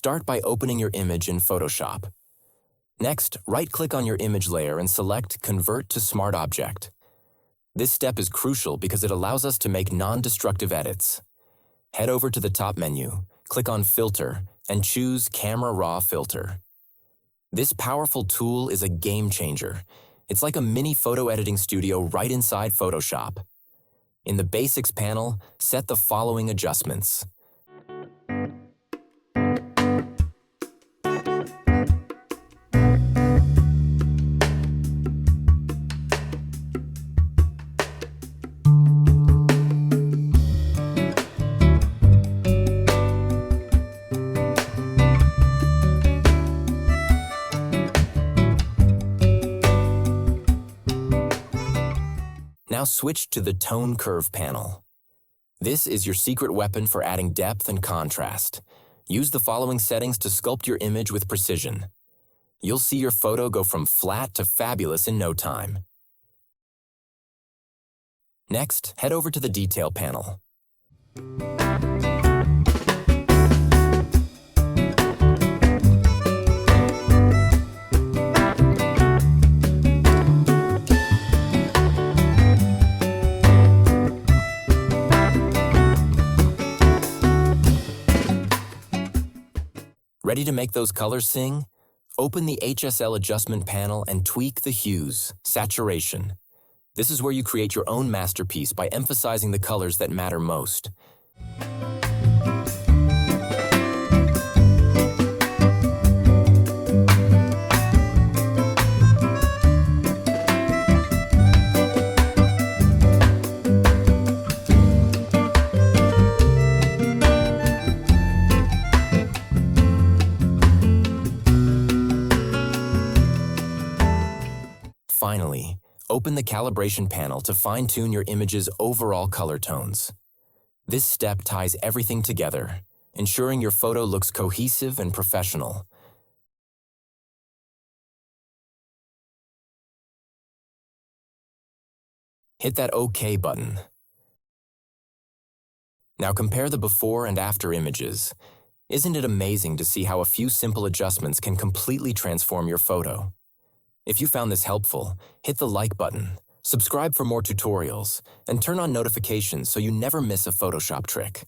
start by opening your image in Photoshop. Next, right-click on your image layer and select Convert to Smart Object. This step is crucial because it allows us to make non-destructive edits. Head over to the top menu, click on Filter, and choose Camera Raw Filter. This powerful tool is a game changer. It's like a mini photo editing studio right inside Photoshop. In the Basics panel, set the following adjustments. Now switch to the Tone Curve panel. This is your secret weapon for adding depth and contrast. Use the following settings to sculpt your image with precision. You'll see your photo go from flat to fabulous in no time. Next, head over to the Detail panel. Ready to make those colors sing? Open the HSL adjustment panel and tweak the hues, saturation. This is where you create your own masterpiece by emphasizing the colors that matter most. Finally, open the calibration panel to fine-tune your image's overall color tones. This step ties everything together, ensuring your photo looks cohesive and professional. Hit that OK button. Now compare the before and after images. Isn't it amazing to see how a few simple adjustments can completely transform your photo? If you found this helpful, hit the like button, subscribe for more tutorials, and turn on notifications so you never miss a Photoshop trick.